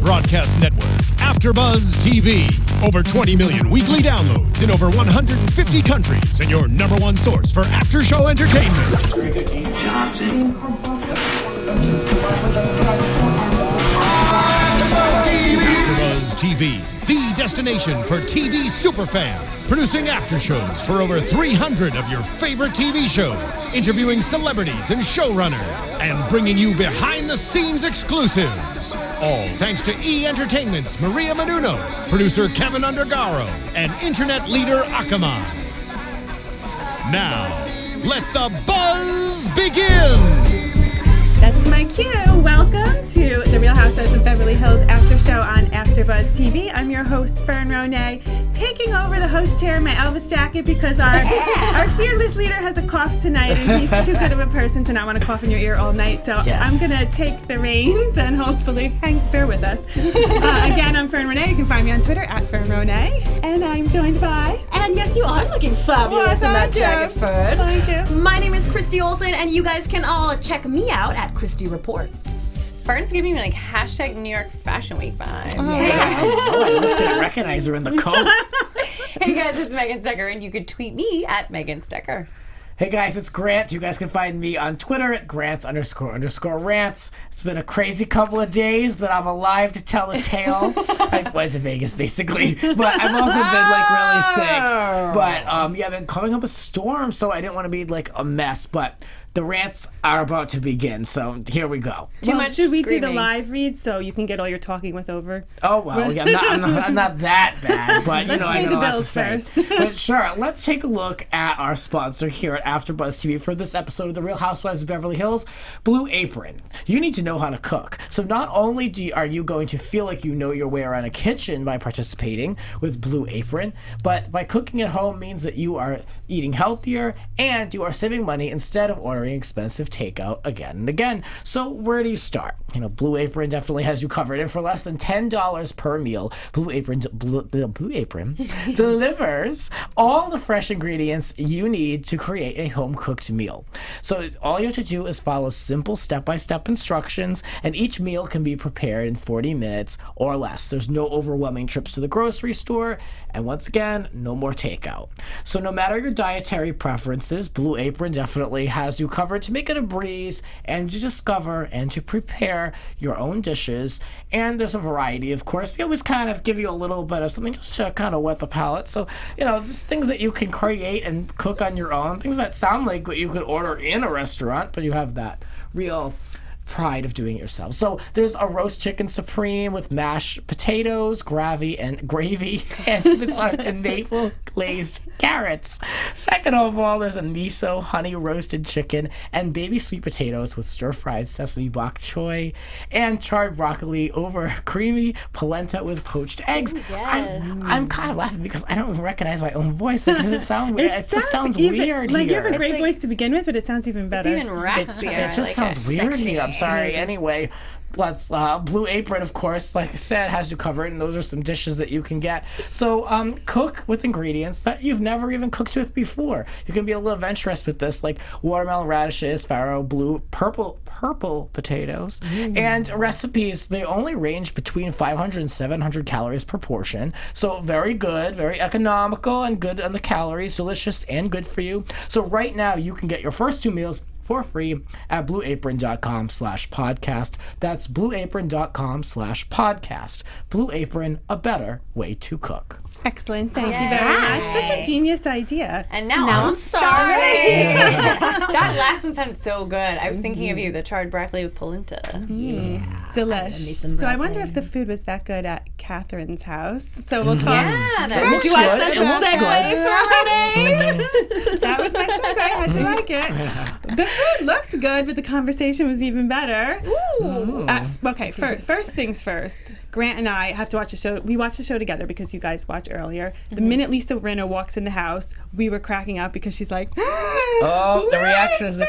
broadcast network, AFTERBUZZ TV. Over 20 million weekly downloads in over 150 countries, and your number one source for after-show entertainment. AFTERBUZZ TV, the destination for TV superfans, producing aftershows for over 300 of your favorite TV shows, interviewing celebrities and showrunners, and bringing you behind-the-scenes exclusives. All thanks to E! Entertainment's Maria Menounos, producer Kevin Undergaro, and internet leader Akamai. Now, let the buzz begin! That's my cue. Welcome to the Real Housewives of Beverly Hills after show on AfterBuzz TV. I'm your host, Fern Ronay, taking over the host chair in my Elvis jacket because our fearless leader has a cough tonight, and he's too good of a person to not want to cough in your ear all night. So I'm going to take the reins and hopefully bear with us. Again, I'm Fern Ronay. You can find me on Twitter at Fern Ronay. And I'm joined by... And yes, you are looking fabulous in that jacket, Fern. Thank you. My name is Christy Olson, and you guys can all check me out at Christy Reports. Fern's giving me like hashtag New York Fashion Week vibes. I just didn't recognize her in the coat. Hey guys, it's Megan Stecher, and you could tweet me at Megan Stecher. Hey guys, it's Grant. You guys can find me on Twitter at Grants__rants. It's been a crazy couple of days, but I'm alive to tell a tale. I went to Vegas basically, but I've also been like really sick. But I've been coming up a storm, so I didn't want to be like a mess. But the rants are about to begin, so here we go. Too much should we do the screaming. live read so you can get all your talking with over? Oh, well, yeah, I'm not that bad, but you know, I got a lot to say. First. But sure, let's take a look at our sponsor here at AfterBuzz TV for this episode of The Real Housewives of Beverly Hills, Blue Apron. You need to know how to cook. So not only are you going to feel like you know your way around a kitchen by participating with Blue Apron, but by cooking at home means that you are eating healthier and you are saving money instead of ordering expensive takeout again and again. So where do you start? You know, Blue Apron definitely has you covered, and for less than $10 per meal, Blue Apron delivers all the fresh ingredients you need to create a home-cooked meal. So all you have to do is follow simple step-by-step instructions, and each meal can be prepared in 40 minutes or less. There's no overwhelming trips to the grocery store, and once again, no more takeout. So no matter your dietary preferences, Blue Apron definitely has you covered to make it a breeze and to discover and to prepare your own dishes. And there's a variety, of course. We always kind of give you a little bit of something just to kind of wet the palate. So, you know, just things that you can create and cook on your own, things that sound like what you could order in a restaurant, but you have that real pride of doing it yourself. So there's a roast chicken supreme with mashed potatoes, gravy, and maple glazed carrots. Second of all, there's a miso honey roasted chicken and baby sweet potatoes with stir-fried sesame bok choy and charred broccoli over creamy polenta with poached eggs. Ooh, yes. I'm kind of laughing because I don't even recognize my own voice. Like, does it sound weird? It just sounds weird Like here. you have a great It's voice to begin with, but it sounds even better. It's even raspier. It just sounds weird here. I'm sorry. Anyway, let's Blue Apron, of course, like I said, has you covered, and those are some dishes that you can get. So cook with ingredients that you've never even cooked with before. You can be a little adventurous with this, like watermelon radishes, farro, blue, purple potatoes, and recipes. They only range between 500 and 700 calories per portion. So very good, very economical, and good on the calories, delicious and good for you. So right now you can get your first two meals for free at blueapron.com/podcast. That's blueapron.com/podcast. Blue Apron, a better way to cook. Excellent. Thank you very much. Such a genius idea. And now I'm starving. That last one sounded so good. I was thinking of you, the charred broccoli with polenta. Delish. So I wonder if the food was that good at Catherine's house. So we'll talk. Yeah, that looks do I good. such It a looks segue for Ronay? That was my segue. How'd you like it? The food looked good, but the conversation was even better. Ooh. Okay, first things first. Grant and I have to watch the show. We watched the show together because you guys watched earlier. The minute Lisa Rinna walks in the house, we were cracking up because she's like, Oh, the reaction is so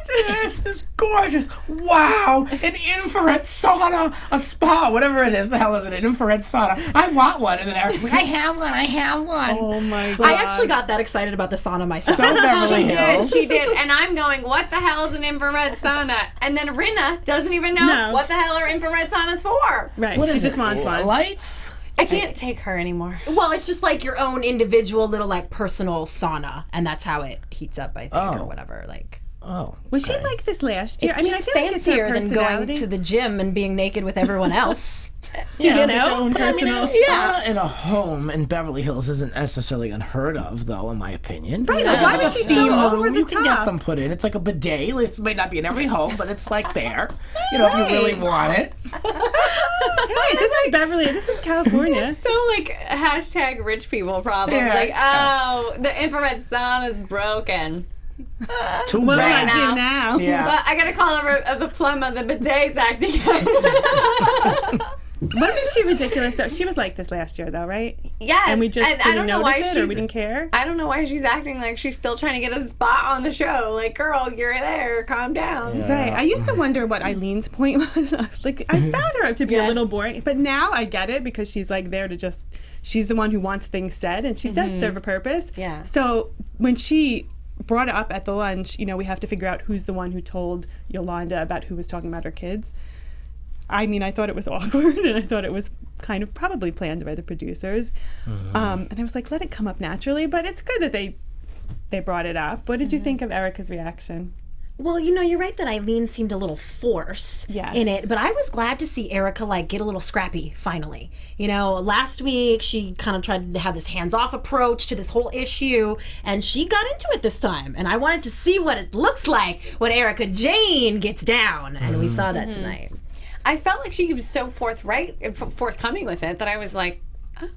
This is gorgeous. Wow, an infrared sauna, a spa, whatever it is. The hell is it? An infrared sauna. I want one. And then Eric's like, I have one. Oh my God. I actually got that excited about the sauna myself. So Beverly Hills. She did. And I'm going, what the hell is an infrared sauna? And then Rinna doesn't even know what the hell are infrared saunas for. Right. What she is just it? wants one. Lights? I can't take her anymore. Well, it's just like your own individual little like personal sauna, and that's how it heats up, I think, or whatever. Like, Was she like this last year? it's just I feel like it's her fancier than going personality. to the gym and being naked with everyone else. Yeah, you know? But I mean, a sauna in a home in Beverly Hills isn't necessarily unheard of, though, in my opinion. Right, It's why like was a she steam so over room. the You can get top? them put in. It's like a bidet. It might not be in every home, but it's like there. You know, if you really want it. Hey, this is Beverly. This is California. So like hashtag rich people problems. Yeah. Like, oh, the infrared sauna is broken. Too What do bad. I do now? Yeah. But I gotta call the plumber. The bidet's acting up. Wasn't she ridiculous though? She was like this last year though, right? Yes, And we just I didn't don't know why notice it, or we didn't care. I don't know why she's acting like she's still trying to get a spot on the show. Like, girl, you're there. Calm down. Yeah. Right. I used to wonder what Eileen's point was. Like, I found her to be a little boring, but now I get it because she's like there to just. She's the one who wants things said, and she does serve a purpose. Yeah. So when she brought it up at the lunch, you know, we have to figure out who's the one who told Yolanda about who was talking about her kids. I mean, I thought it was awkward, and I thought it was kind of probably planned by the producers. And I was like, let it come up naturally, but it's good that they brought it up. What did you think of Erica's reaction? Well, you know, you're right that Eileen seemed a little forced in it, but I was glad to see Erica like get a little scrappy finally. You know, last week she kind of tried to have this hands-off approach to this whole issue, and she got into it this time. And I wanted to see what it looks like when Erica Jane gets down, and we saw that tonight. I felt like she was so forthcoming with it that I was like,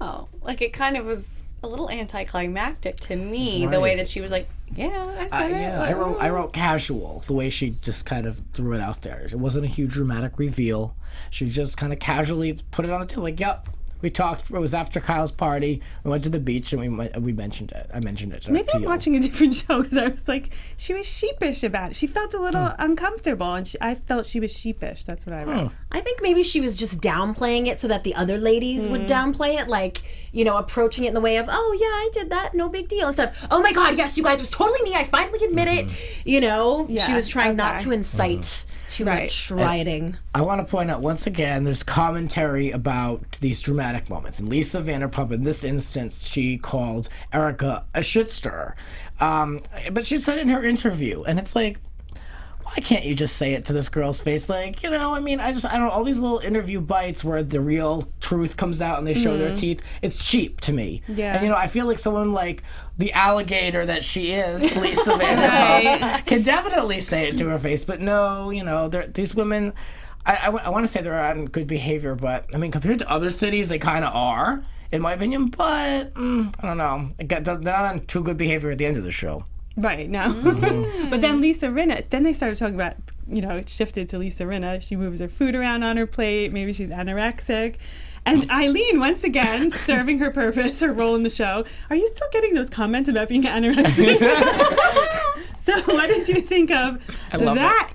oh, like it kind of was a little anticlimactic to me, the way that she was like, yeah, I said it. Yeah, I wrote casual, the way she just kind of threw it out there. It wasn't a huge dramatic reveal. She just kind of casually put it on the table, like, yep. We talked. It was after Kyle's party. We went to the beach and we mentioned it. I mentioned it. Maybe I'm watching a different show because I was like, she was sheepish about it. She felt a little uncomfortable, and I felt she was sheepish. That's what I wrote. I think maybe she was just downplaying it so that the other ladies would downplay it, like, you know, approaching it in the way of, oh, yeah, I did that, no big deal. Instead of, oh my God, yes, you guys, it was totally me. I finally admit it. You know, she was trying not to incite too much rioting. I want to point out once again, there's commentary about these dramatic moments. And Lisa Vanderpump, in this instance, she called Erica a shit stirrer. But she said in her interview, and it's like, why can't you just say it to this girl's face? Like, you know, I mean, I don't know, all these little interview bites where the real truth comes out and they show their teeth, it's cheap to me. Yeah. And, you know, I feel like someone like the alligator that she is, Lisa Vanderpump, can definitely say it to her face. But no, you know, these women, I want to say they're on good behavior, but, I mean, compared to other cities, they kind of are, in my opinion. But, I don't know. They're not on too good behavior at the end of the show. Right, no. But then Lisa Rinna, then they started talking about, you know, it shifted to Lisa Rinna. She moves her food around on her plate. Maybe she's anorexic. And Eileen, once again, serving her purpose, her role in the show. Are you still getting those comments about being anorexic? So what did you think of that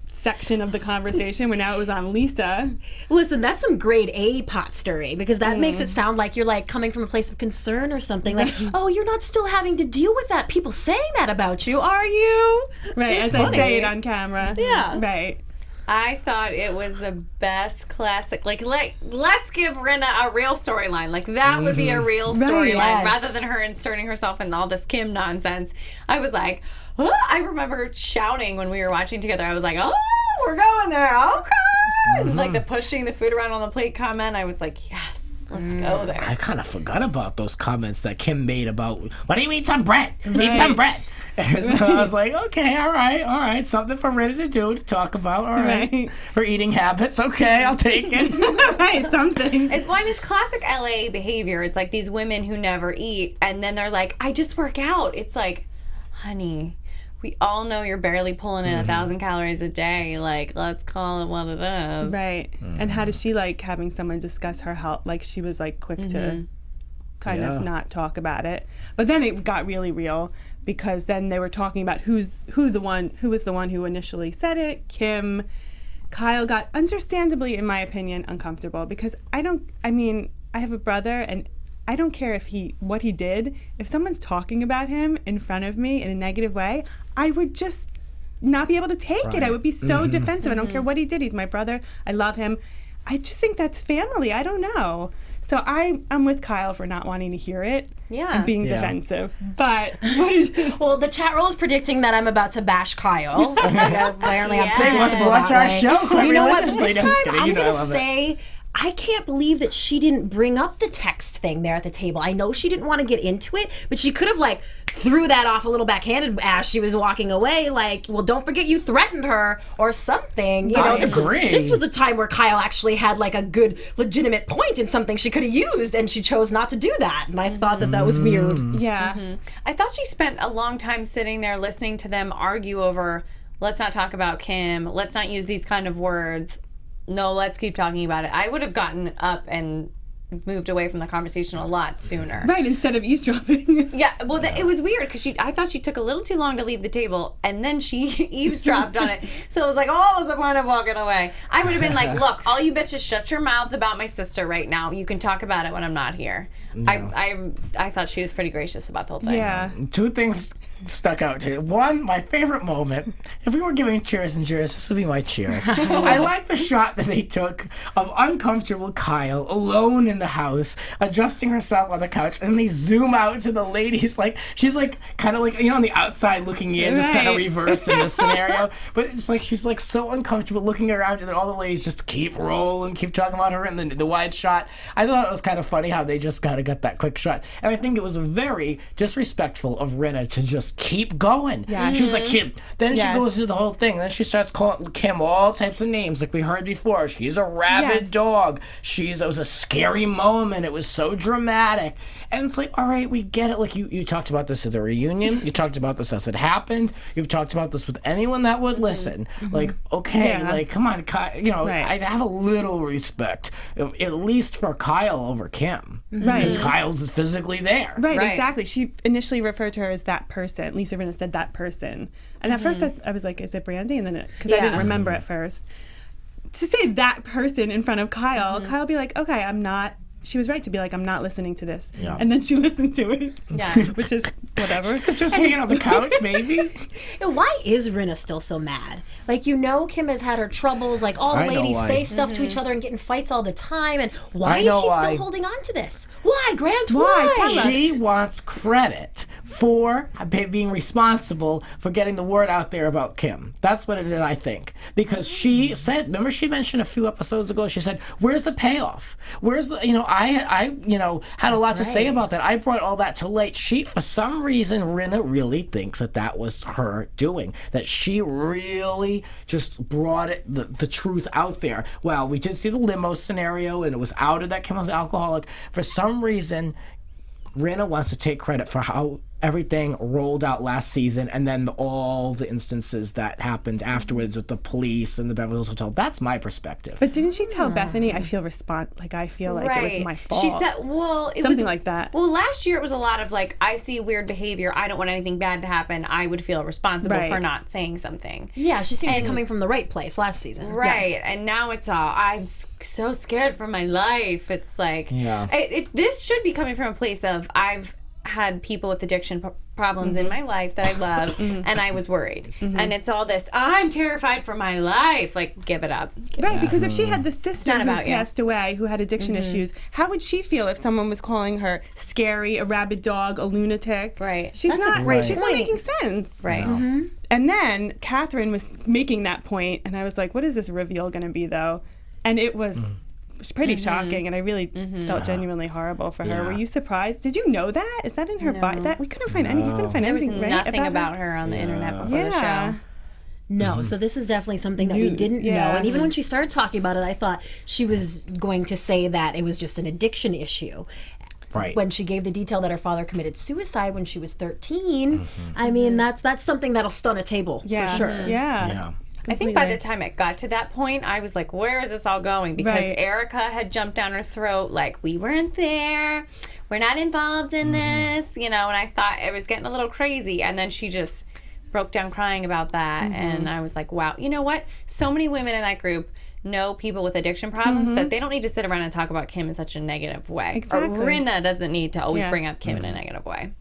section of the conversation where now it was on Lisa? Listen, that's some grade A pot stirring, because that makes it sound like you're like coming from a place of concern or something. Like, oh, you're not still having to deal with that. People saying that about you, are you? Right, It's as funny. I say it on camera. Yeah. Right. I thought it was the best classic. Like, let's give Rinna a real storyline. Like, that would be a real storyline yes. rather than her inserting herself in all this Kim nonsense. I was like, oh, I remember shouting when we were watching together. I was like, oh, we're going there. Okay. Like the pushing the food around on the plate comment. I was like, yes, let's go there. I kind of forgot about those comments that Kim made about, why don't you eat some bread? Eat some bread. And so I was like, okay, all right. Something for Rinna to do, to talk about. All right. Her eating habits. Okay, I'll take it. Right, something. It's classic LA behavior. It's like these women who never eat, and then they're like, I just work out. It's like, honey, we all know you're barely pulling in 1,000 calories a day. Like, let's call it what it is. Right. And how does she like having someone discuss her health? Like, she was like quick to kind of not talk about it. But then it got really real because then they were talking about who was the one who initially said it. Kim. Kyle got, understandably, in my opinion, uncomfortable because I have a brother and I don't care what he did. If someone's talking about him in front of me in a negative way, I would just not be able to take it. I would be so defensive. I don't care what he did. He's my brother. I love him. I just think that's family. I don't know. So I'm with Kyle for not wanting to hear it and being defensive. But well, the chat roll is predicting that I'm about to bash Kyle. Apparently, I'm They must watch our show. You know what? This time, I'm going to say, I can't believe that she didn't bring up the text thing there at the table. I know she didn't want to get into it, but she could have threw that off a little backhanded as she was walking away. Well, don't forget you threatened her or something. This was a time where Kyle actually had a good, legitimate point in something she could have used, and she chose not to do that. And I thought that was weird. Yeah. I thought she spent a long time sitting there listening to them argue over, let's not talk about Kim, let's not use these kind of words. No, let's keep talking about it. I would have gotten up and moved away from the conversation a lot sooner. Right, instead of eavesdropping. Yeah, well, it was weird because I thought she took a little too long to leave the table, and then she eavesdropped on it. So it was what was the point of walking away? I would have been like, look, all you bitches shut your mouth about my sister right now. You can talk about it when I'm not here. No. I thought she was pretty gracious about the whole thing. Yeah. Two things stuck out to you. One, my favorite moment, if we were giving cheers and cheers, this would be my cheers. I like the shot that they took of uncomfortable Kyle alone in the house, adjusting herself on the couch, and they zoom out to the ladies she's kind of on the outside looking in, just kind of reversed in this scenario. But it's she's so uncomfortable looking around, and then all the ladies just keep rolling, keep talking about her, and then the wide shot. I thought it was kind of funny how they just kind of got that quick shot. And I think it was very disrespectful of Rinna to just keep going. Yeah. She was like, she goes through the whole thing, and then she starts calling Kim all types of names like we heard before. She's a rabid dog. It was a scary moment. It was so dramatic. And it's all right, we get it. You talked about this at the reunion. You talked about this as it happened. You've talked about this with anyone that would listen. Okay, come on, I have a little respect, at least for Kyle over Kim. Right. Because Kyle's physically there. Right, exactly. She initially referred to her as that person. Lisa Rinna said that person. And at first I was like, is it Brandi? And then because I didn't remember at first. To say that person in front of Kyle, Kyle be like, okay, I'm not. She was right to be like, I'm not listening to this. Yeah. And then she listened to it. Yeah. Which is whatever. It's just hanging on the couch, maybe. Why is Rinna still so mad? Kim has had her troubles. All the ladies say stuff to each other and get in fights all the time. And why is she still holding on to this? Why, Grant? Why? She wants credit for being responsible for getting the word out there about Kim. That's what it is, I think. Because she said, remember she mentioned a few episodes ago, she said, where's the payoff? Where's the, I had a lot to say about that. I brought all that to light. For some reason, Rinna really thinks that was her doing. That she really just brought the truth out there. Well, we did see the limo scenario, and it was outed that Kim was an alcoholic. For some reason, Rinna wants to take credit for how everything rolled out last season, and then all the instances that happened afterwards with the police and the Beverly Hills Hotel. That's my perspective. But didn't she tell Bethany, I feel like it was my fault? She said, something like that. Well, last year it was a lot of I see weird behavior. I don't want anything bad to happen. I would feel responsible for not saying something. Yeah, she seemed to be coming from the right place last season. Right, and now it's all, I'm so scared for my life. It's this should be coming from a place of, I've had people with addiction problems in my life that I love, and I was worried. And it's all this, I'm terrified for my life. Give it up. Right, because if she had the sister who passed away who had addiction issues, how would she feel if someone was calling her scary, a rabid dog, a lunatic? Right. She's not making sense. Right. Mm-hmm. And then Catherine was making that point, and I was like, what is this reveal going to be, though? And it was pretty shocking, and I really felt genuinely horrible for her. Were you surprised? Did you know that? Is that in her bio? That we couldn't find any. You couldn't find anything. There was nothing about her on the internet before the show. No, so this is definitely something that we didn't know. And even when she started talking about it, I thought she was going to say that it was just an addiction issue. Right. When she gave the detail that her father committed suicide when she was 13, I mean, that's something that'll stun a table for sure. Yeah. I think by the time it got to that point, I was like, where is this all going? Because Erica had jumped down her throat like, we weren't there. We're not involved in this, you know, and I thought it was getting a little crazy. And then she just broke down crying about that. And I was like, wow, you know what? So many women in that group know people with addiction problems that they don't need to sit around and talk about Kim in such a negative way. Exactly. Or Rinna doesn't need to always bring up Kim in a negative way.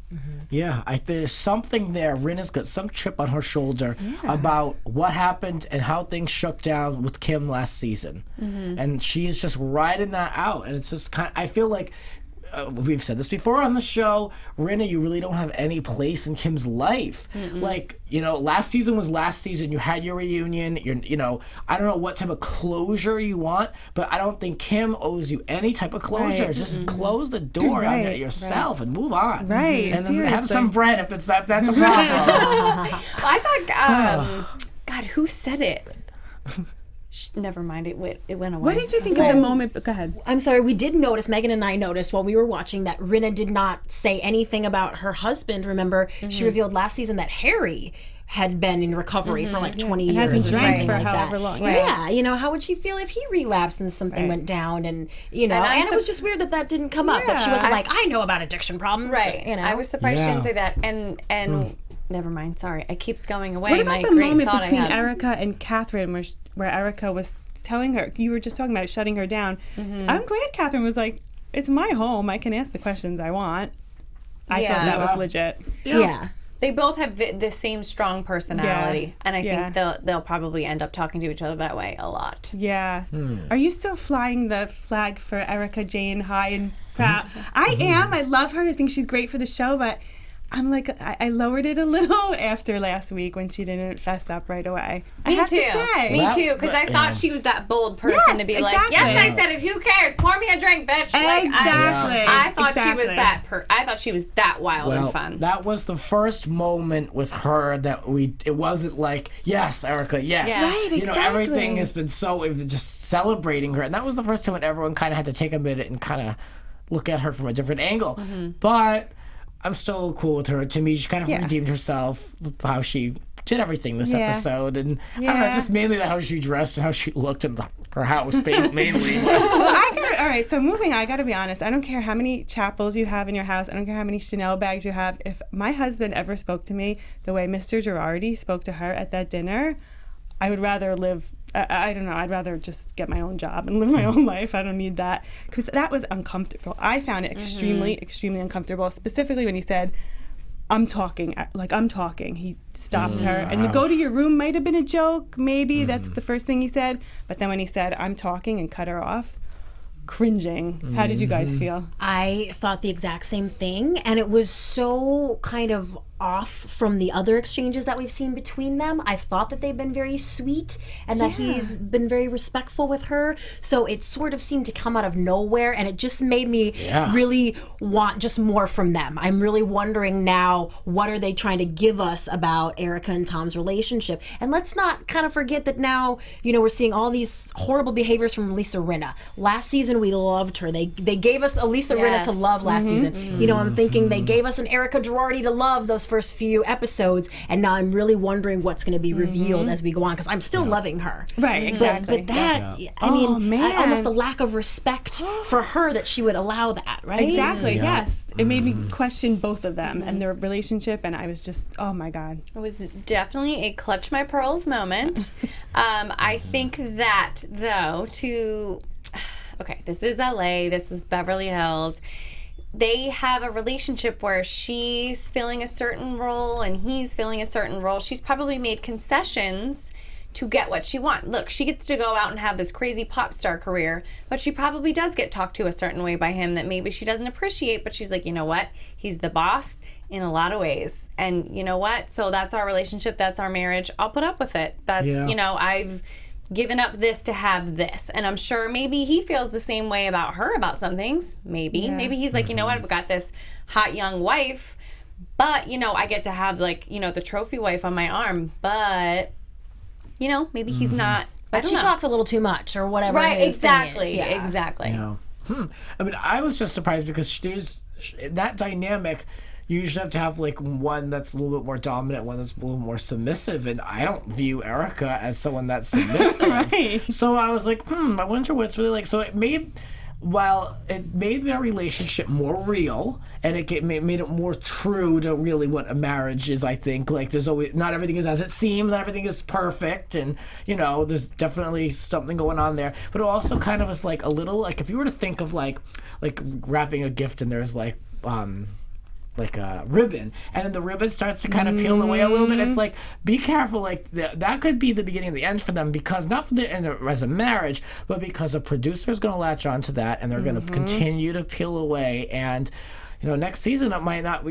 Yeah, there's something there. Rinna's got some chip on her shoulder about what happened and how things shook down with Kim last season. And she's just riding that out. And it's just I feel like, we've said this before on the show, Rinna, you really don't have any place in Kim's life. Like, you know, last season was last season. You had your reunion. You know, I don't know what type of closure you want, but I don't think Kim owes you any type of closure. Just close the door on it yourself and move on. And then have some bread if that's a problem. I thought, God, who said it? Never mind, it went away. What did you think of the moment? Go ahead. I'm sorry, we did notice, Megan and I noticed while we were watching that Rinna did not say anything about her husband. Remember, she revealed last season that Harry had been in recovery for like 20 years hasn't or drank something for like however that. long. Yeah, you know, how would she feel if he relapsed and something went down? And, you know, and it was just weird that didn't come up. That she wasn't like, I know about addiction problems. Right. You know? I was surprised she didn't say that. And never mind, sorry. It keeps going away. What about the moment between Erica and Catherine where Erica was telling her, you were just talking about shutting her down. I'm glad Catherine was like, it's my home. I can ask the questions I want. I thought that was legit. Yeah. They both have the same strong personality, and I think they'll probably end up talking to each other that way a lot. Yeah. Are you still flying the flag for Erica Jane high and proud? I am. I love her. I think she's great for the show, but I'm like, I lowered it a little after last week when she didn't fess up right away. Me too, because I thought she was that bold person to be like, yes, I said it, who cares? Pour me a drink, bitch. Like, I thought she was that I thought she was that wild and fun. That was the first moment with her that it wasn't like, yes, Erica, yes. Yeah. Right, you know, everything has been so, just celebrating her. And that was the first time when everyone kind of had to take a minute and kind of look at her from a different angle. But I'm still cool with her. To me, she kind of redeemed herself, how she did everything this episode. And I don't know, just mainly how she dressed and how she looked in her house, mainly. All right, so moving on, I got to be honest. I don't care how many chapels you have in your house. I don't care how many Chanel bags you have. If my husband ever spoke to me the way Mr. Girardi spoke to her at that dinner, I would rather live... I don't know. I'd rather just get my own job and live my own life. I don't need that, because that was uncomfortable. I found it extremely, extremely uncomfortable, specifically when he said, I'm talking. He stopped her. And the go to your room might have been a joke. Maybe that's the first thing he said. But then when he said, I'm talking, and cut her off, cringing. How did you guys feel? I thought the exact same thing. And it was so kind of off from the other exchanges that we've seen between them. I thought that they've been very sweet and that he's been very respectful with her. So it sort of seemed to come out of nowhere, and it just made me really want just more from them. I'm really wondering now, what are they trying to give us about Erica and Tom's relationship? And let's not kind of forget that now, you know, we're seeing all these horrible behaviors from Lisa Rinna. Last season we loved her. They gave us a Lisa Rinna to love last season. You know, I'm thinking they gave us an Erica Girardi to love those first few episodes, and now I'm really wondering what's going to be revealed as we go on, because I'm still loving her. Right, exactly. But that, I mean, almost a lack of respect for her that she would allow that, right? Exactly, yes. It made me question both of them and their relationship, and I was just, oh my God. It was definitely a clutch my pearls moment. I think that, though, okay, this is LA, this is Beverly Hills. They have a relationship where she's filling a certain role and he's filling a certain role. She's probably made concessions to get what she wants. Look, she gets to go out and have this crazy pop star career, but she probably does get talked to a certain way by him that maybe she doesn't appreciate, but she's like, you know what? He's the boss in a lot of ways. And you know what? So that's our relationship. That's our marriage. I'll put up with it. You know, I've given up this to have this. And I'm sure maybe he feels the same way about her about some things. Maybe he's like, you know what, I've got this hot young wife, but you know, I get to have, like, you know, the trophy wife on my arm, but you know, maybe he's not. But she talks a little too much or whatever. Right, exactly. Exactly. I mean, I was just surprised because there's that dynamic. you usually have to have like one that's a little bit more dominant, one that's a little more submissive, and I don't view Erica as someone that's submissive. Right. So I was like, I wonder what it's really like. So it made their relationship more real, and it made it more true to really what a marriage is. I think like there's always, not everything is as it seems, not everything is perfect, and there's definitely something going on there. But it also kind of is like a little, like if you were to think of like wrapping a gift and there's like a ribbon, and then the ribbon starts to kind of peel away a little bit. It's like, be careful, like that could be the beginning of the end for them, because not for the end as a marriage, but because a producer is going to latch onto that, and they're going to continue to peel away. And next season it might not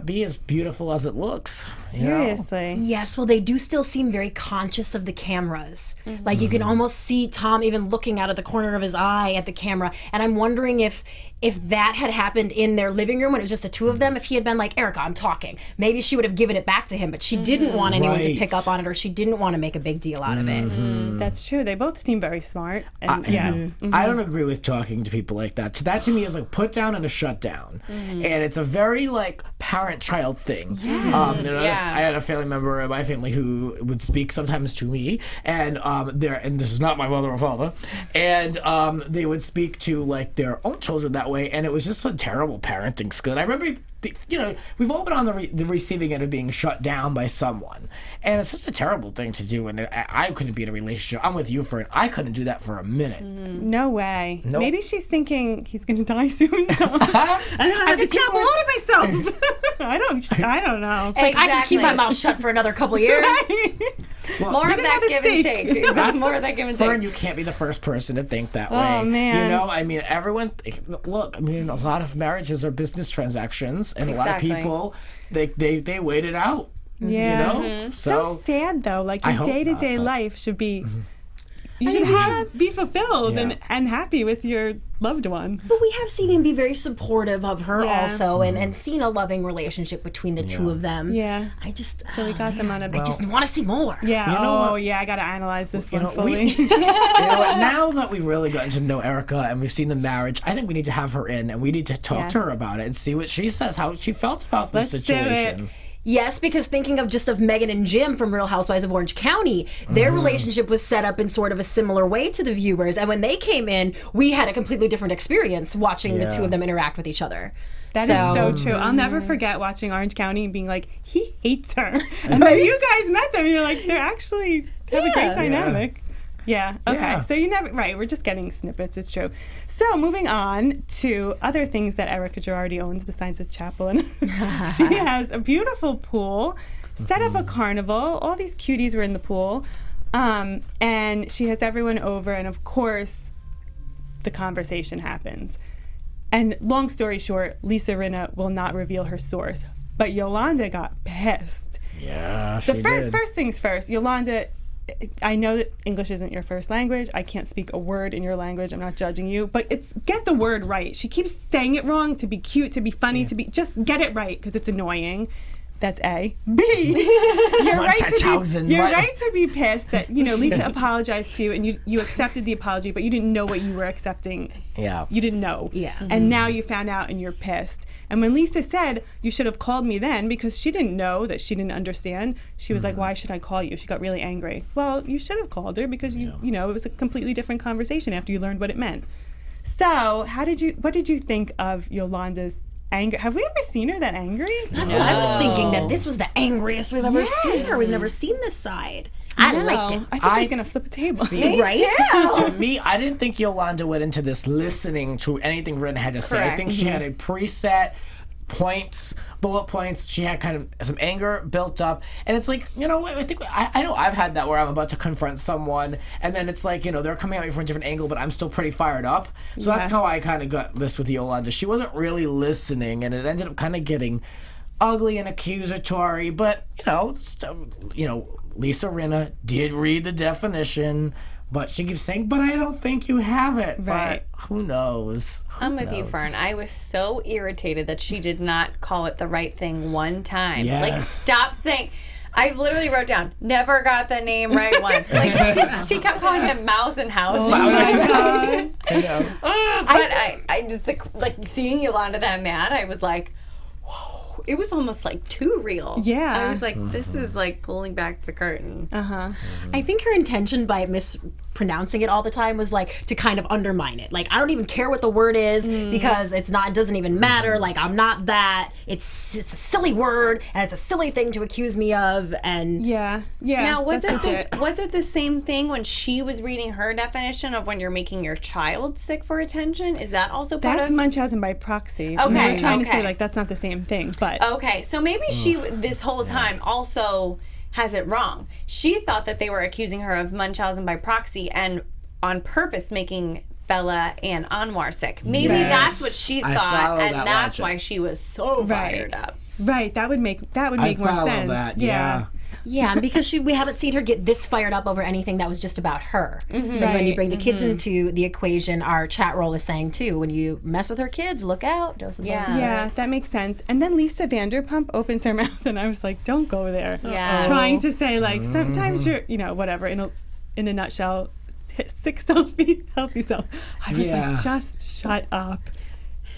be as beautiful as it looks. Seriously. Yes, well, they do still seem very conscious of the cameras. Like you can almost see Tom even looking out of the corner of his eye at the camera. And I'm wondering if that had happened in their living room when it was just the two of them, if he had been like, Erica, I'm talking, maybe she would have given it back to him, but she didn't want anyone to pick up on it, or she didn't want to make a big deal out of it. That's true. They both seem very smart. And yes. I don't agree with talking to people like that. So that to me is like put down and a shut down. And it's a very like parent-child thing. I had a family member in my family who would speak sometimes to me, and this is not my mother or father, and they would speak to like their own children that way, and it was just a terrible parenting skill. I remember, we've all been on the receiving end of being shut down by someone, and it's just a terrible thing to do. And I couldn't be in a relationship. I'm with you, Fern. I couldn't do that for a minute. No way. Nope. Maybe she's thinking he's going to die soon. I have to chop a load of myself. I don't know. It's like, I can keep my mouth shut for another couple of years. Well, more of that give and take. More of that give and take. Fern, you can't be the first person to think that way. Oh, man. I mean, everyone, look, I mean, a lot of marriages are business transactions, and a lot of people, they wait it out. Yeah. So sad, though. Like, your day-to-day life should be... You should be fulfilled and happy with your loved one. But we have seen him be very supportive of her also, and seen a loving relationship between the two of them. Yeah. So we got them on a... I just want to see more. Yeah. I got to analyze this one fully. Now that we've really gotten to know Erica and we've seen the marriage, I think we need to have her in, and we need to talk to her about it and see what she says, how she felt about this situation. Yes, because thinking of Megan and Jim from Real Housewives of Orange County, their relationship was set up in sort of a similar way to the viewers. And when they came in, we had a completely different experience watching the two of them interact with each other. That is so true. I'll never forget watching Orange County and being like, he hates her. And then you guys met them and you're like, they're actually have a great dynamic. Yeah. Okay. Yeah. So you never, right. We're just getting snippets. It's true. So moving on to other things that Erica Girardi owns besides a chapel. And she has a beautiful pool, set up a carnival. All these cuties were in the pool. And she has everyone over. And of course, the conversation happens. And long story short, Lisa Rinna will not reveal her source. But Yolanda got pissed. Yeah, she did. First things first, Yolanda, I know that English isn't your first language. I can't speak a word in your language. I'm not judging you, but get the word right. She keeps saying it wrong to be cute, to be funny, just get it right because it's annoying. That's A. B, you're right to be pissed that, Lisa apologized to you and you accepted the apology, but you didn't know what you were accepting. Yeah. You didn't know. Yeah. And now you found out and you're pissed. And when Lisa said, you should have called me then, because she didn't know that she didn't understand, she was like, why should I call you? She got really angry. Well, you should have called her because it was a completely different conversation after you learned what it meant. So what did you think of Yolanda's anger? Have we ever seen her that angry? That's what I was thinking, that this was the angriest we've ever seen her. We've never seen this side. I liked it. I thought she was going to flip a table. See, right? To me, I didn't think Yolanda went into this listening to anything Rinna had to say. I think she had a preset bullet points. She had kind of some anger built up, and it's like, I know I've had that where I'm about to confront someone, and then it's like, they're coming at me from a different angle, but I'm still pretty fired up. So that's how I kind of got this with Yolanda. She wasn't really listening, and it ended up kind of getting ugly and accusatory. But Lisa Rinna did read the definition. But she keeps saying, but I don't think you have it. Right. But who knows? I'm with you, Fern. I was so irritated that she did not call it the right thing one time. Yes. Like, stop saying... I literally wrote down, never got the name right once. Like, she kept calling him Mouse and House. Oh my God. I know. But I just, like, seeing Yolanda that mad, I was like... it was almost like too real. Yeah. I was like, this is like pulling back the curtain. I think her intention by mispronouncing it all the time was like to kind of undermine it. Like, I don't even care what the word is because it doesn't even matter. Like, I'm not that. It's a silly word and it's a silly thing to accuse me of. And yeah. Now, was that's legit. was it the same thing when she was reading her definition of when you're making your child sick for attention? Is that also part That's of? Munchausen by proxy. Okay, I'm trying to say okay. like that's not the same thing, but Okay, so maybe she this whole time also has it wrong. She thought that they were accusing her of Munchausen by proxy and on purpose making Bella and Anwar sick. Maybe Yes. that's what she I thought, follow and that that's logic. why she was so fired up. right, that would make I more follow sense. that. Yeah. yeah, because we haven't seen her get this fired up over anything that was just about her. And when you Right. bring the kids into the equation, our chat roll is saying too, when you mess with her kids, look out. Yeah. Yeah, that makes sense. And then Lisa Vanderpump opens her mouth, and I was like, "Don't go there." Yeah. Trying to say like sometimes you're, whatever. In a nutshell, sick self, healthy self. I was Yeah. like, just shut up.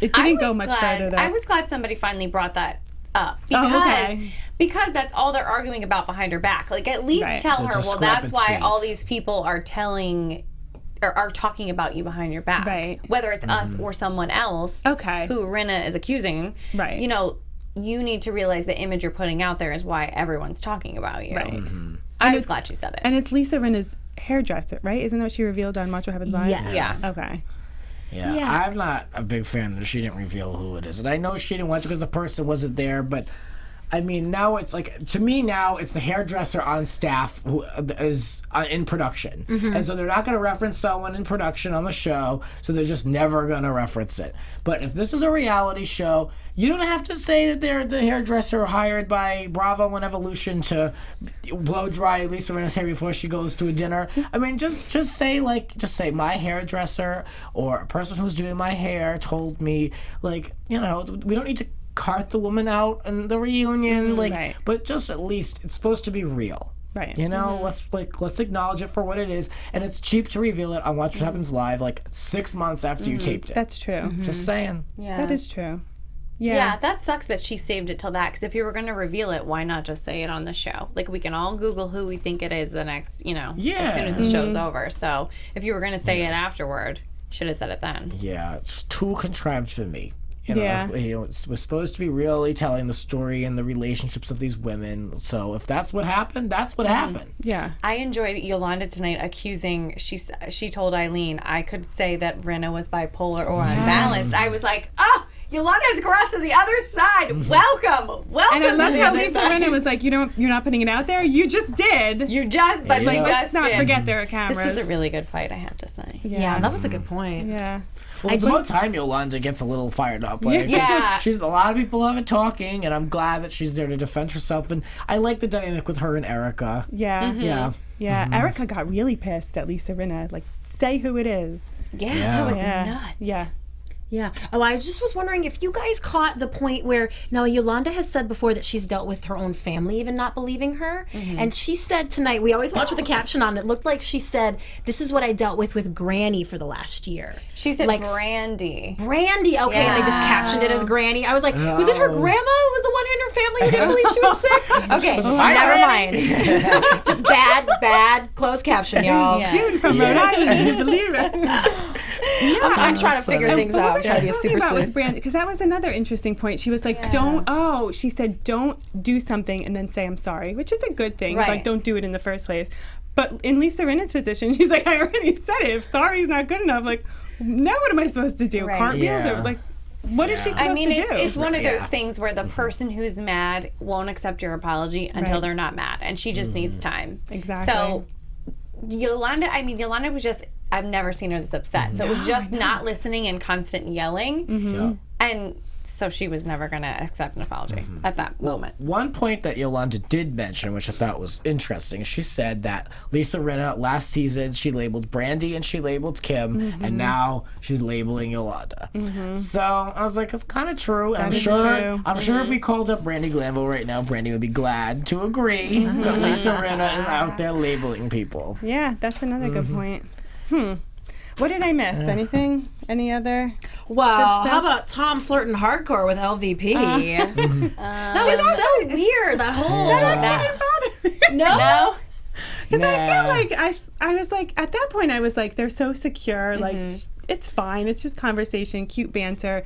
It didn't go much further. Though. I was glad somebody finally brought that up okay. because that's all they're arguing about behind her back. Like, at least Right. tell The her, well, that's why discrepancies. all these people are telling or are talking about you behind your back. Right. Whether it's us or someone else Okay. who Rinna is accusing. Right. You need to realize the image you're putting out there is why everyone's talking about you. Right. I was glad she said it. And it's Lisa Rinna's hairdresser, right? Isn't that what she revealed on Watch What Happens Live? Yes. Yeah. Okay. Yeah. Yeah. I'm not a big fan that she didn't reveal who it is. And I know she didn't want to because the person wasn't there, but I mean, now it's like, to me now, it's the hairdresser on staff who is in production. And so they're not going to reference someone in production on the show, so they're just never going to reference it. But if this is a reality show, you don't have to say that they're the hairdresser hired by Bravo and Evolution to blow dry Lisa Rinna's hair before she goes to a dinner. I mean, just say my hairdresser or a person who's doing my hair told me, like, we don't need to cart the woman out in the reunion, Right. but just at least it's supposed to be real. Right. Let's acknowledge it for what it is, and it's cheap to reveal it on Watch What Happens Live, like 6 months after you taped it. That's true. Just saying. Yeah. That is true. Yeah, that sucks that she saved it till that. Because if you were going to reveal it, why not just say it on the show? Like, we can all Google who we think it is the next, as soon as the show's over. So if you were going to say it afterward, should have said it then. Yeah, it's too contrived for me. Yeah. It was supposed to be really telling the story and the relationships of these women. So if that's what happened, that's what happened. Yeah. I enjoyed Yolanda tonight accusing, she told Eileen, I could say that Rinna was bipolar or unbalanced. I was like, Yolanda's crossed to the other side. Welcome. And I loved to the how other Lisa side. Rinna was like, you're not putting it out there? You just did. You just, but she Yeah. just Let's not did. forget there are cameras. This was a really good fight, I have to say. Yeah, that was a good point. Yeah. Well, it's about time Yolanda gets a little fired up. Like, Yeah. she's a lot of people love it talking, and I'm glad that she's there to defend herself. And I like the dynamic with her and Erica. Yeah. Yeah. Yeah. Erica got really pissed at Lisa Rinna. Like, say who it is. Yeah, Yeah. that was Yeah. nuts. Yeah. Yeah. Oh, I just was wondering if you guys caught the point where now Yolanda has said before that she's dealt with her own family even not believing her. And she said tonight, we always watch with a caption on it, looked like she said, this is what I dealt with Granny for the last year. She said Like, Brandi. Brandy, okay, and they just captioned it as Granny. I was like, was it her grandma who was the one in her family who didn't believe she was sick? Okay, never mind. Just bad closed caption, y'all. Yeah. June from Rhode Island. Can you believe it? I'm trying to figure And things what out. was Try to she be a talking super about sleuth. with Brandi? Because that was another interesting point. She was like, she said, don't do something and then say I'm sorry, which is a good thing. Right. Like, don't do it in the first place. But in Lisa Rinna's position, she's like, I already said it. If sorry is not good enough, like, now what am I supposed to do? Right. Cartwheels? Yeah. Or like, what is she supposed I mean, to do? it's one of those Yeah. things where the person who's mad won't accept your apology until Right. they're not mad, and she just needs time. Exactly. So, Yolanda was just, I've never seen her this upset. So it was just not listening and constant yelling. Yeah. And so she was never going to accept an apology at that moment. One point that Yolanda did mention, which I thought was interesting, she said that Lisa Rinna last season she labeled Brandi and she labeled Kim, and now she's labeling Yolanda. So I was like, it's kind of true. And I'm is sure, true. I'm sure if we called up Brandi Glanville right now, Brandi would be glad to agree that Lisa Rinna is out there labeling people. Yeah, that's another good point. What did I miss? Anything? Any other? Well, how about Tom flirting hardcore with LVP? That was so weird. That whole That actually didn't bother me. no. Because I feel like I was like, at that point I was like, they're so secure, like it's fine, it's just conversation, cute banter.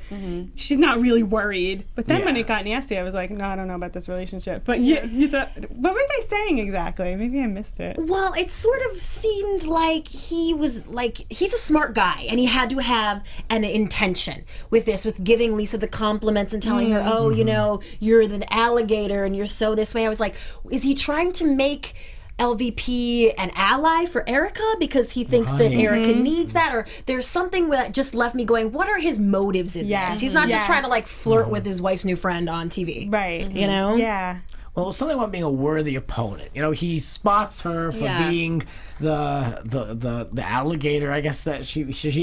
She's not really worried. But then when it got nasty, I was like, no, I don't know about this relationship. But you thought, what were they saying exactly? Maybe I missed it. Well, it sort of seemed like he was like, he's a smart guy and he had to have an intention with this, with giving Lisa the compliments and telling her, oh, you know, you're the alligator and you're so this way. I was like, is he trying to make LVP an ally for Erica because he thinks that Erica needs that, or there's something that just left me going, what are his motives in this? He's not just trying to like flirt with his wife's new friend on TV. Right. You know? Yeah. Well, something about being a worthy opponent. You know, he spots her for being the alligator, I guess, that she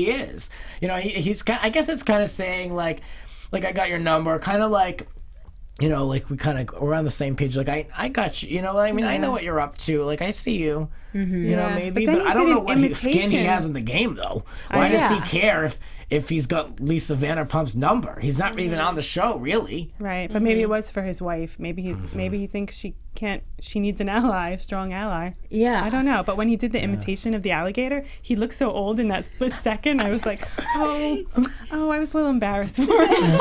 is. You know, he's I guess it's kind of saying like I got your number, kind of like, you know, like we're on the same page. Like I got you. You know, I mean, I know what you're up to. Like I see you. You know, maybe, but I don't know what skin he has in the game though. Why does he care if he's got Lisa Vanderpump's number? He's not even on the show, really. Right, but maybe it was for his wife. Maybe he thinks she needs an ally, a strong ally. Yeah. I don't know. But when he did the imitation of the alligator, he looked so old in that split second. I was like, I was a little embarrassed for him.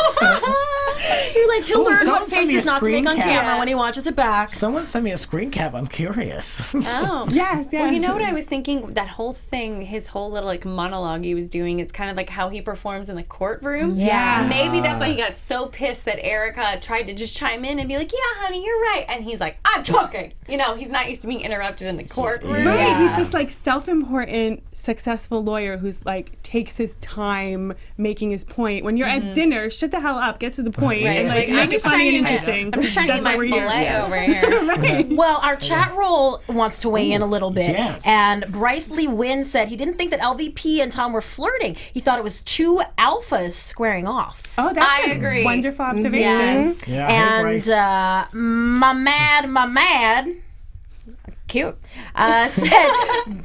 You're like, he'll learn what send me faces a not to make on screen cap. camera when he watches it back. Someone sent me a screen cap. I'm curious. Oh. Yes. Well, you know what I was thinking? That whole thing, his whole little like monologue he was doing, it's kind of like how he performs in the courtroom. Yeah. Maybe that's why he got so pissed that Erica tried to just chime in and be like, yeah, honey, you're right. And he's like, I'm talking. You know, he's not used to being interrupted in the courtroom. Right, he's this like self-important, successful lawyer who's like takes his time making his point. When you're at dinner, shut the hell up, get to the point, and like make it funny and interesting. I'm just trying to get my fillet over here. Right. Well, our chat roll wants to weigh in a little bit. Yes. And Bryce Lee Wynn said he didn't think that LVP and Tom were flirting. He thought it was two alphas squaring off. Oh, that's I a agree. wonderful observation. Yes. Yeah, hey, And Bryce. my mad, cute,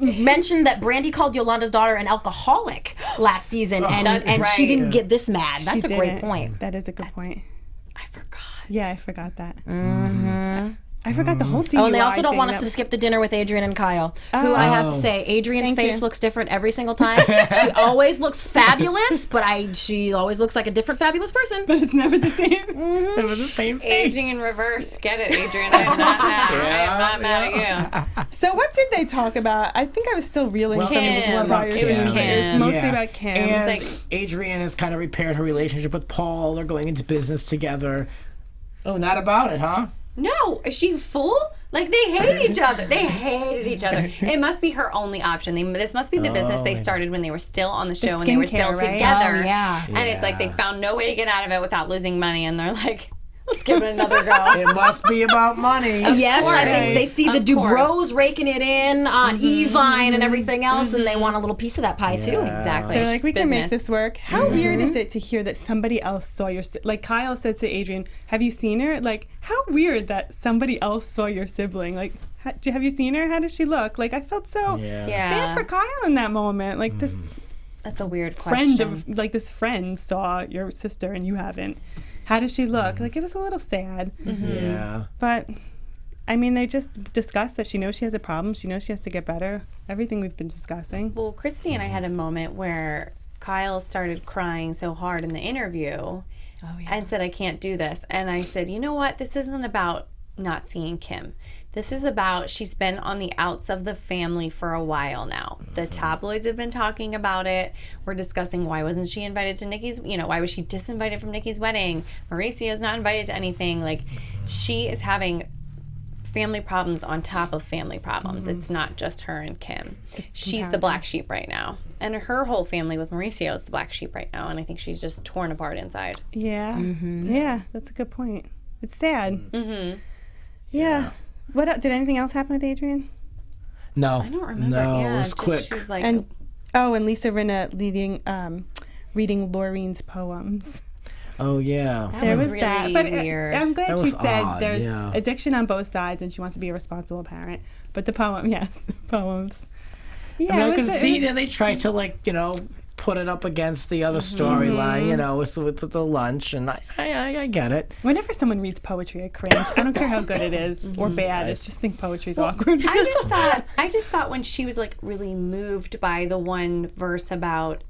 mentioned that Brandi called Yolanda's daughter an alcoholic last season, and That's she right. didn't get this mad. She That's a great didn't. point. That is a good point. I forgot. Yeah, I forgot that. I forgot the whole DUI Oh, and they also don't thing. want us to skip the dinner with Adrienne and Kyle, who I have to say, Adrienne's Thank face you. looks different every single time. She always looks fabulous, but she always looks like a different fabulous person. But it's never the same. It was the same face. Aging in reverse. Get it, Adrienne. I am not mad. I am not mad at you. So what did they talk about? I think I was still reeling from Kim. it. about It was Kim. Kim. It was mostly about Kim. And It's like- Adrienne has kind of repaired her relationship with Paul. They're going into business together. Oh, not about it, huh? No, is she a fool? Like, they hate each other. They hated each other. It must be her only option. This must be the business they started when they were still on the show, when they were still skincare, right? together. Oh, yeah. And it's like they found no way to get out of it without losing money, and they're like, let's give it another go. It must be about money. Yes, I think course. they see the Of course. Dubrows raking it in on Evine and everything else, and they want a little piece of that pie too. Exactly. They're It's like, just we can make business. this work. How weird is it to hear that somebody else saw your like Kyle said to Adrienne, have you seen her? Like, how weird that somebody else saw your sibling. Like, have you seen her? How does she look? Like, I felt so Yeah. bad for Kyle in that moment. Like, this That's a weird friend question. of, like, this friend saw your sister and you haven't. How does she look? Like, it was a little sad. Yeah. But, I mean, they just discussed that she knows she has a problem. She knows she has to get better. Everything we've been discussing. Well, Christy and I had a moment where Kyle started crying so hard in the interview and said, I can't do this. And I said, you know what? This isn't about not seeing Kim. This is about, she's been on the outs of the family for a while now. The tabloids have been talking about it. We're discussing why wasn't she invited to Nikki's, why was she disinvited from Nikki's wedding? Mauricio's not invited to anything. Like, she is having family problems on top of family problems. It's not just her and Kim. She's the black sheep right now. And her whole family with Mauricio is the black sheep right now. And I think she's just torn apart inside. Yeah. Yeah, that's a good point. It's sad. Yeah. What else, did anything else happen with Adrienne? No. I don't remember. No, Yeah, it was just quick. She's like, And Lisa Rinna reading Laureen's poems. Oh, yeah. There was was really that. But weird. I'm glad That she was said odd, there's yeah. addiction on both sides and she wants to be a responsible parent. But the poem, yes, the poems. Yeah, I mean, I it can was- it see was- that they try to, like, you know, put it up against the other storyline, you know, with the lunch, and I get it. Whenever someone reads poetry, I cringe. I don't care how good it is or bad. I just think poetry's awkward. I just thought when she was like really moved by the one verse about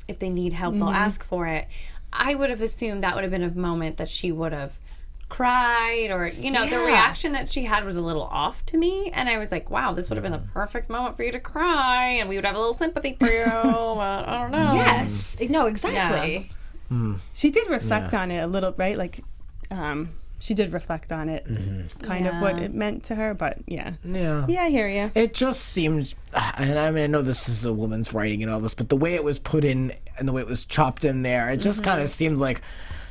if they need help, they'll ask for it. I would have assumed that would have been a moment that she would have cried, or the reaction that she had was a little off to me, and I was like, wow, this would have been the perfect moment for you to cry, and we would have a little sympathy for you. But I don't know. Yes. No, exactly. She did reflect on it a little, right? Like, she did reflect on it, kind of what it meant to her. But yeah, I hear you. It just seemed, and I mean, I know this is a woman's writing and all this, but the way it was put in and the way it was chopped in there, it just kind of seemed like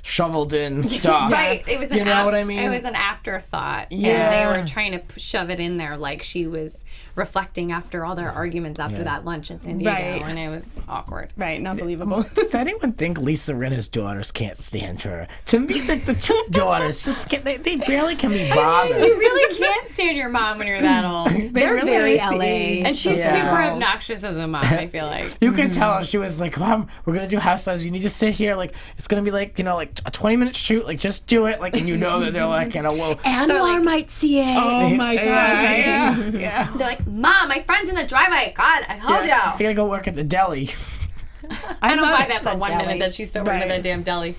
shoveled in stuff. Right. It was you know what I mean? It was an afterthought. Yeah. And they were trying to shove it in there like she was reflecting after all their arguments after that lunch in San Diego. Right. And it was awkward. Right, not believable. Does anyone think Lisa Rinna's daughters can't stand her? To me, the two daughters just they barely can be bothered. You really can't stand your mom when you're that old. They're really very like the LA. age. And she's Yeah. super obnoxious as a mom, I feel like. You can tell she was like, Mom, we're going to do Housewives. You need to sit here. Like, it's going to be like, like a 20-minute shoot. Like, just do it. Like, and you know that they're like, whoa. Anwar might see it. Oh my God. Yeah. They're like, Mom, my friend's in the driveway. God, I told You you. gotta go work at the deli. I don't love buy that for the 1 deli. minute that she's still working at that damn deli.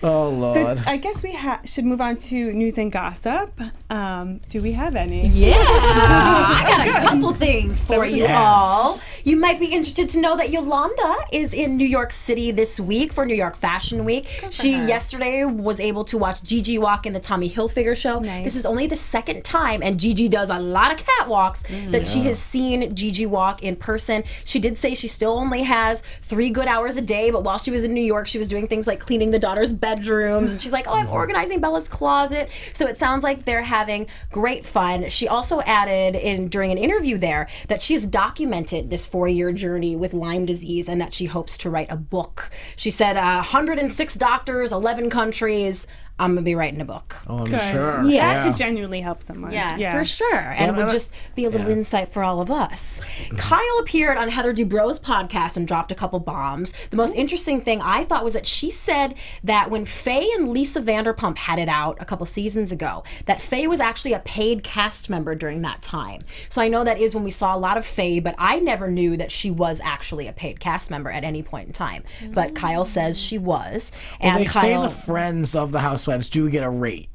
Oh, So Lord. I guess we should move on to news and gossip. Do we have any? Yeah, I got a couple things for you Yes. all. You might be interested to know that Yolanda is in New York City this week for New York Fashion Week. She yesterday was able to watch Gigi walk in the Tommy Hilfiger show. Nice. This is only the second time, and Gigi does a lot of catwalks, that she has seen Gigi walk in person. She did say she still only has 3 good hours a day, but while she was in New York, she was doing things like cleaning the daughter's bedrooms, and she's like, I'm organizing Bella's closet. So it sounds like they're having great fun. She also added during an interview there that she's documented this 4-year journey with Lyme disease and that she hopes to write a book. She said 106 doctors, 11 countries. I'm going to be writing a book. Oh, I'm Good. sure. That could genuinely help someone. Yeah. For sure. And it would just be a little insight for all of us. Kyle appeared on Heather Dubrow's podcast and dropped a couple bombs. The most interesting thing I thought was that she said that when Faye and Lisa Vanderpump had it out a couple seasons ago, that Faye was actually a paid cast member during that time. So I know that is when we saw a lot of Faye, but I never knew that she was actually a paid cast member at any point in time. But Kyle says she was. Well, And they say Kyle, the friends of the Housewives do get a rate.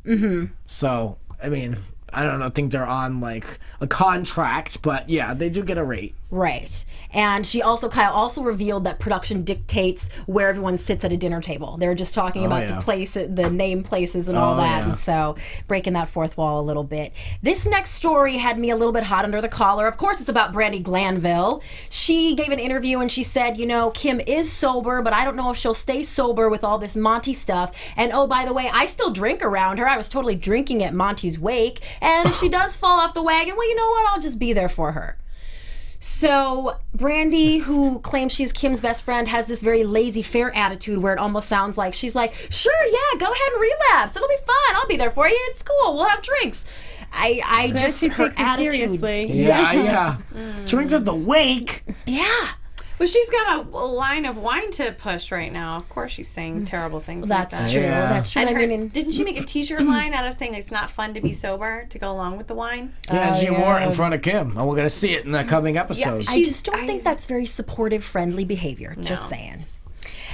So, I mean, I don't think they're on like a contract, but yeah, they do get a rate. right. And Kyle also revealed that production dictates where everyone sits at a dinner table. They were just talking about yeah. the place, the name places and all that. yeah. And so breaking that fourth wall a little bit. This next story had me a little bit hot under the collar. Of course, it's about Brandi Glanville. She gave an interview and she said, Kim is sober, but I don't know if she'll stay sober with all this Monty stuff. And oh, by the way, I still drink around her. I was totally drinking at Monty's wake. And if she does fall off the wagon, well, you know what? I'll just be there for her. So Brandi, who claims she's Kim's best friend, has this very laissez-faire attitude where it almost sounds like she's like, sure, yeah, go ahead and relapse. It'll be fun. I'll be there for you. It's cool. We'll have drinks. I But just she her takes it attitude. seriously. Yeah. Drinks at the wake. Yeah. Well, she's got a line of wine to push right now. Of course, she's saying terrible things That's like that. true. Yeah. That's true. And I mean, didn't she make a T-shirt line out of saying it's not fun to be sober to go along with the wine? Yeah, and she yeah. wore it in front of Kim, and we're gonna see it in the coming episodes. I just don't think that's very supportive, friendly behavior. Just saying.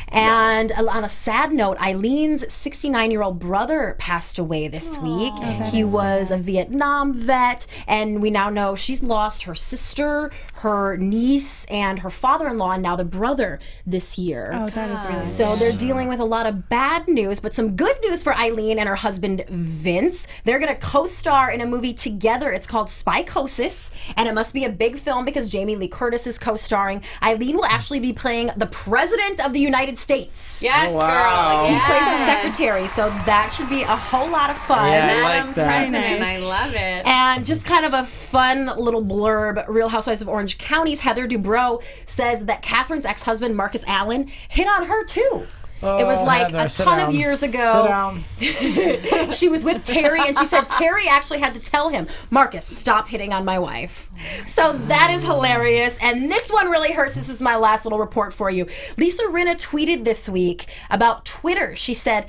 And on a sad note, Eileen's 69-year-old brother passed away this week. He was a Vietnam vet, and we now know she's lost her sister, her niece, and her father-in-law, and now the brother this year. Oh, that is really So they're dealing with a lot of bad news, but some good news for Eileen and her husband, Vince. They're going to co-star in a movie together. It's called Spycosis, and it must be a big film because Jamie Lee Curtis is co-starring. Eileen will actually be playing the President of the United States. Yes, wow. girl. He Yes. plays the secretary, so that should be a whole lot of fun. Yeah. I Madam like that. President, Nice. I love it. And just kind of a fun little blurb, Real Housewives of Orange County's Heather Dubrow says that Catherine's ex-husband, Marcus Allen, hit on her too. It was like Heather, a sit ton down. of years ago. Sit down. She was with Terry, and she said Terry actually had to tell him, Marcus, stop hitting on my wife. So that is hilarious. And this one really hurts. This is my last little report for you. Lisa Rinna tweeted this week about Twitter. She said,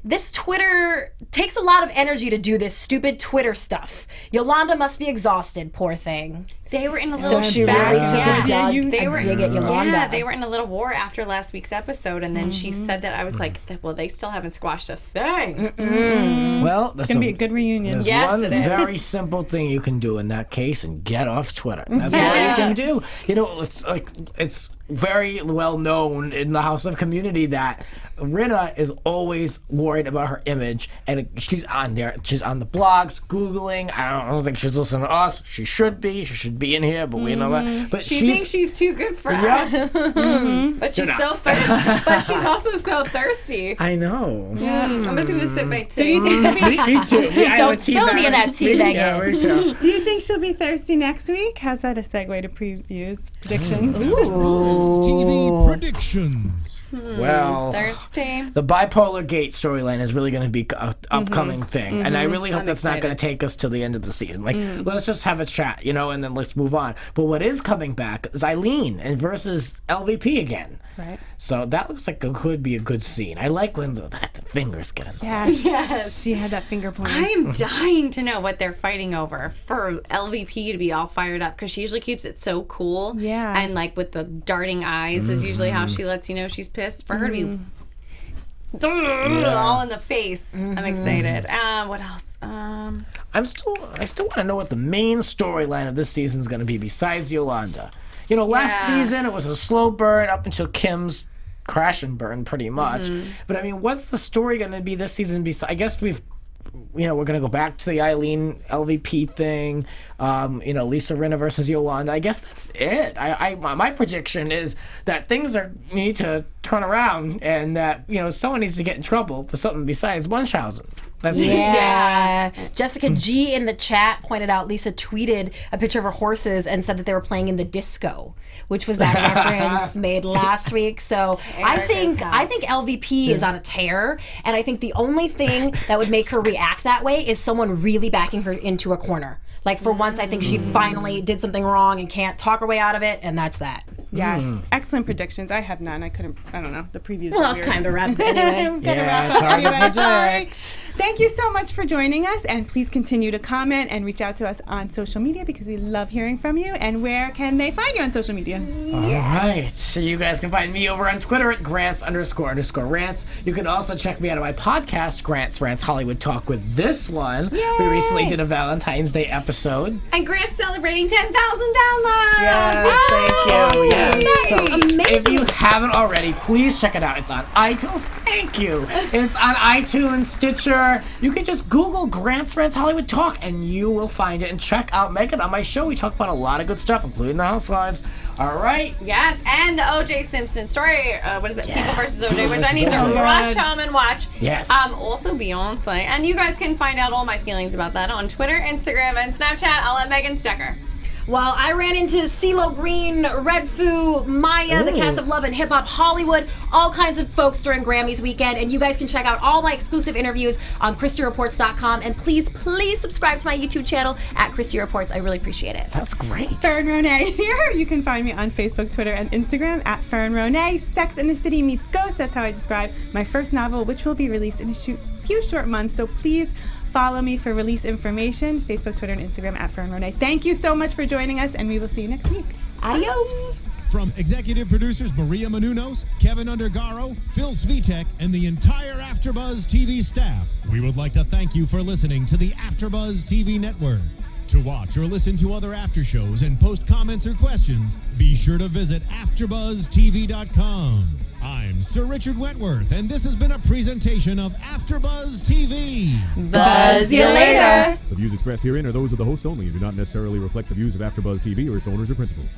this Twitter takes a lot of energy to do this stupid Twitter stuff. Yolanda must be exhausted, poor thing. They were in a little So she back. really took Yeah. a dig. They were dig at Yolanda. Yeah, they were in a little war after last week's episode, and then she said that. I was like, well, they still haven't squashed a thing. Well, It's gonna be a good reunion. There's Yes, one it is. very simple thing you can do in that case, and get off Twitter. That's all you can do. You know, it's very well known in the House of Community that Rinna is always worried about her image, and she's on there. She's on the blogs, Googling. I don't think she's listening to us. She should be. She should be in here, but we know that. But She thinks she's too good for us. Yes. But she's so thirsty. But she's also so thirsty. I know. I'm just going to sip my Do you tea. think she'll be, Me too. Yeah, Don't spill any of that tea, Megan. Yeah, me too. do you think she'll be thirsty next week? How's that a segue to previews, predictions? TV predictions. Well, Thirsty. the bipolar gate storyline is really going to be an upcoming thing, and I really hope that's not going to take us to the end of the season. Like, let's just have a chat, you know, and then let's move on. But what is coming back is Eileen and versus LVP again. Right. So that looks like it could be a good scene. I like when the fingers get in there. Yes. She had that finger point. I am dying to know what they're fighting over for LVP to be all fired up, because she usually keeps it so cool. Yeah. And like with the darting eyes is usually how she lets you know she's pissed. For her to be all in the face. I'm excited. What else? I still want to know what the main storyline of this season is going to be besides Yolanda. You know, last season it was a slow burn up until Kim's crash and burn, pretty much. But I mean, what's the story going to be this season? I guess we're going to go back to the Eileen LVP thing. Lisa Rinna versus Yolanda. I guess that's it. My prediction is that things need to turn around, and that someone needs to get in trouble for something besides Munchausen. That's it. Yeah. Jessica G in the chat pointed out Lisa tweeted a picture of her horses and said that they were playing in the disco, which was that reference made last week. So I think LVP is on a tear, and I think the only thing that would make her react that way is someone really backing her into a corner. Like, for once, I think she finally did something wrong and can't talk her way out of it, and that's that. Yes. Excellent predictions. I have none. I don't know. The previews. Well, it's time to wrap anyway. Yeah, it's hard to Anyway, predict. sorry. Thank you so much for joining us, and please continue to comment and reach out to us on social media, because we love hearing from you. And where can they find you on social media? All right. So you guys can find me over on Twitter at Grants__Rants. You can also check me out on my podcast, Grants Rants Hollywood Talk, with this one. Yay! We recently did a Valentine's Day episode. And Grant's celebrating 10,000 downloads. Yes, thank you. Yes. So Amazing. if you haven't already, please check it out. It's on iTunes. Thank you. It's on iTunes, Stitcher. You can just Google Grants Rants Hollywood Talk, and you will find it. And check out Megan on my show. We talk about a lot of good stuff, including the Housewives. All right. Yes, and the O.J. Simpson story. What is it? People versus O.J., which I need to versus O.J. rush home and watch. Yes. Also Beyonce. And you guys can find out all my feelings about that on Twitter, Instagram, and Snapchat. I'll let Megan Stecher. Well, I ran into CeeLo Green, Red Foo, Maya, the cast of Love and Hip Hop Hollywood, all kinds of folks during Grammys weekend. And you guys can check out all my exclusive interviews on ChristyReports.com. And please subscribe to my YouTube channel at Christy Reports. I really appreciate it. That's great. Fern Ronay here. You can find me on Facebook, Twitter, and Instagram at Fern Ronay. Sex in the City meets Ghost. That's how I describe my first novel, which will be released in a few short months. So please follow me for release information. Facebook, Twitter, and Instagram at Fern Ronay. Thank you so much for joining us, and we will see you next week. Adios. From executive producers Maria Menounos, Kevin Undergaro, Phil Svitek, and the entire AfterBuzz TV staff, we would like to thank you for listening to the AfterBuzz TV network. To watch or listen to other after shows and post comments or questions, be sure to visit AfterBuzzTV.com. I'm Sir Richard Wentworth, and this has been a presentation of AfterBuzz TV. Buzz you later. The views expressed herein are those of the hosts only and do not necessarily reflect the views of AfterBuzz TV or its owners or principals.